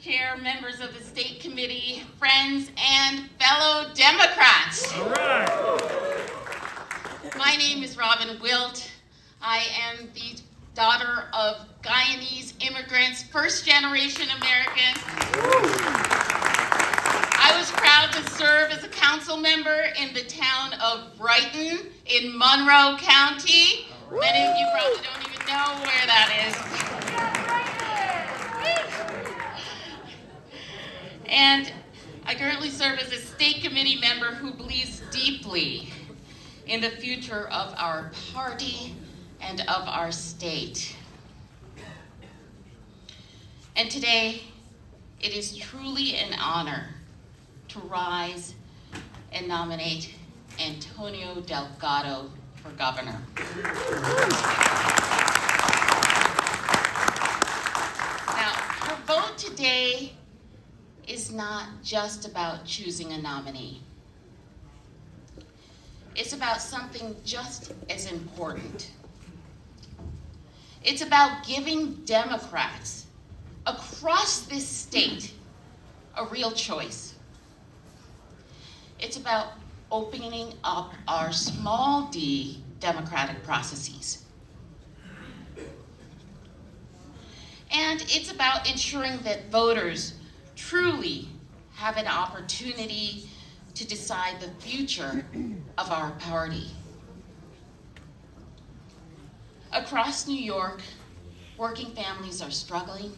Chair, members of the State Committee, friends, and fellow Democrats. All right. My name is Robin Wilt. I am the daughter of Guyanese immigrants, first-generation American. I was proud to serve as a council member in the town of Brighton in Monroe County. Many of you probably don't even know where that is. And I currently serve as a state committee member who believes deeply in the future of our party and of our state. And today, it is truly an honor to rise and nominate Antonio Delgado for governor. Now, her vote today is not just about choosing a nominee. It's about something just as important. It's about giving Democrats across this state a real choice. It's about opening up our small d democratic processes. And it's about ensuring that voters truly have an opportunity to decide the future of our party. Across New York, working families are struggling.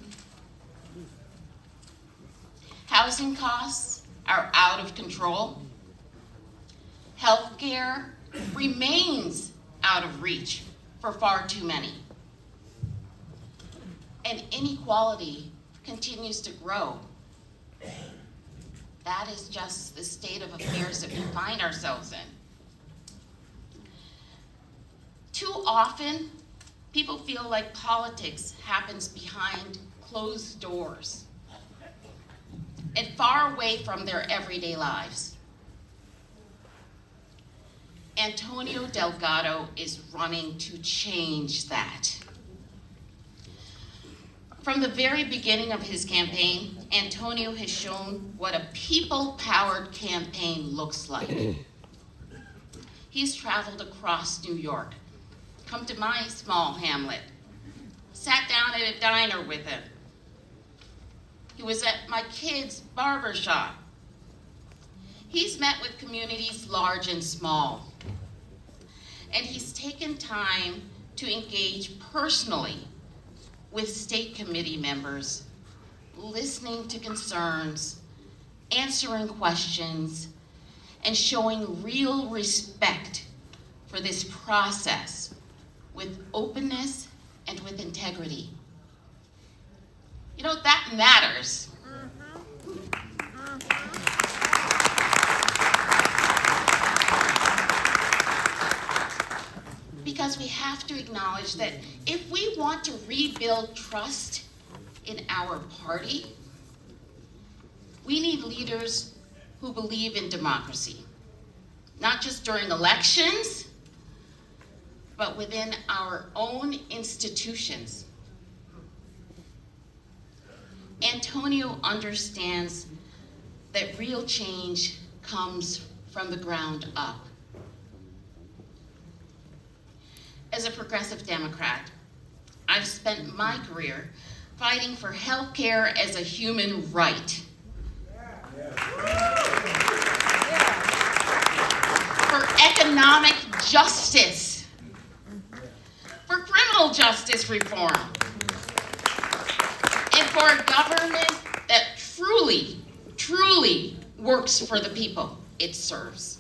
Housing costs are out of control. Healthcare remains out of reach for far too many. And inequality continues to grow. That is just the state of affairs that we find ourselves in. Too often, people feel like politics happens behind closed doors and far away from their everyday lives. Antonio Delgado is running to change that. From the very beginning of his campaign, Antonio has shown what a people-powered campaign looks like. He's traveled across New York, come to my small hamlet, sat down at a diner with him. He was at my kid's barber shop. He's met with communities large and small. And he's taken time to engage personally with state committee members, listening to concerns, answering questions, and showing real respect for this process with openness and with integrity. You know, that matters. Because we have to acknowledge that if we want to rebuild trust in our party, we need leaders who believe in democracy, not just during elections, but within our own institutions. Antonio understands that real change comes from the ground up. As a progressive Democrat, I've spent my career fighting for health care as a human right. For economic justice. For criminal justice reform. And for a government that truly works for the people it serves.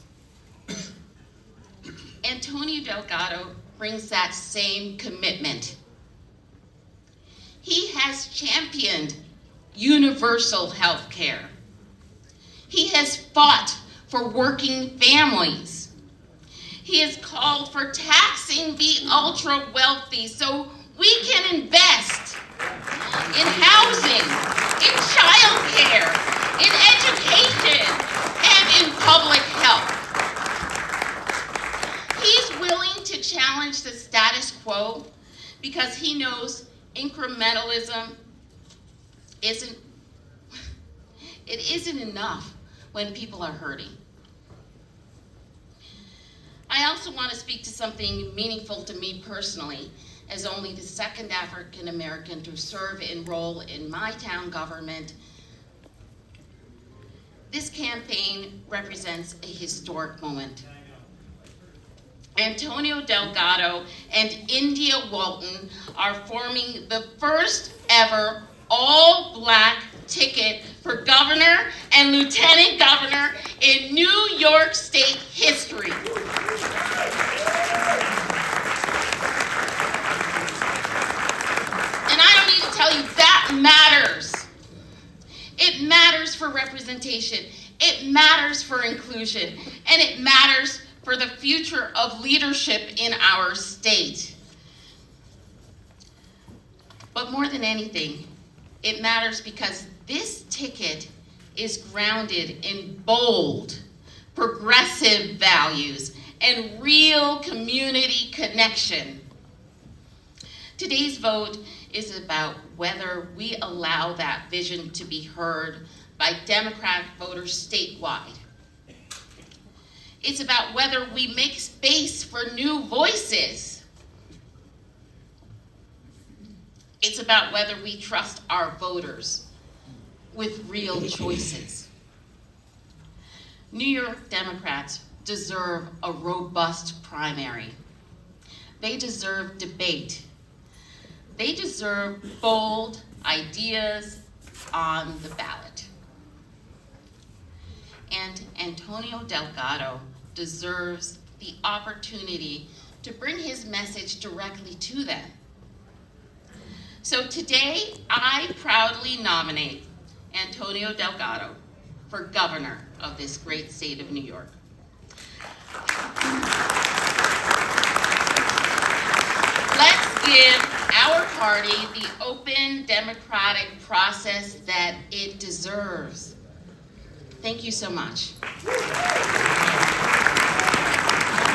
Antonio Delgado brings that same commitment. He has championed universal health care. He has fought for working families. He has called for taxing the ultra-wealthy so we can invest in housing, in childcare, in education, and in public health. He's willing to challenge the status quo because he knows incrementalism isn't It isn't enough when people are hurting. I also want to speak to something meaningful to me personally, as only the second African American to serve and role in my town government. This campaign represents a historic moment. Antonio Delgado and India Walton are forming the first ever all-black ticket for governor and lieutenant governor in New York State history. And I don't need to tell you, that matters. It matters for representation, it matters for inclusion, and it matters for the future of leadership in our state. But more than anything, it matters because this ticket is grounded in bold, progressive values and real community connection. Today's vote is about whether we allow that vision to be heard by Democratic voters statewide. It's about whether we make space for new voices. It's about whether we trust our voters with real choices. New York Democrats deserve a robust primary. They deserve debate. They deserve bold ideas on the ballot. And Antonio Delgado deserves the opportunity to bring his message directly to them. So today, I proudly nominate Antonio Delgado for governor of this great state of New York. Let's give our party the open democratic process that it deserves. Thank you so much.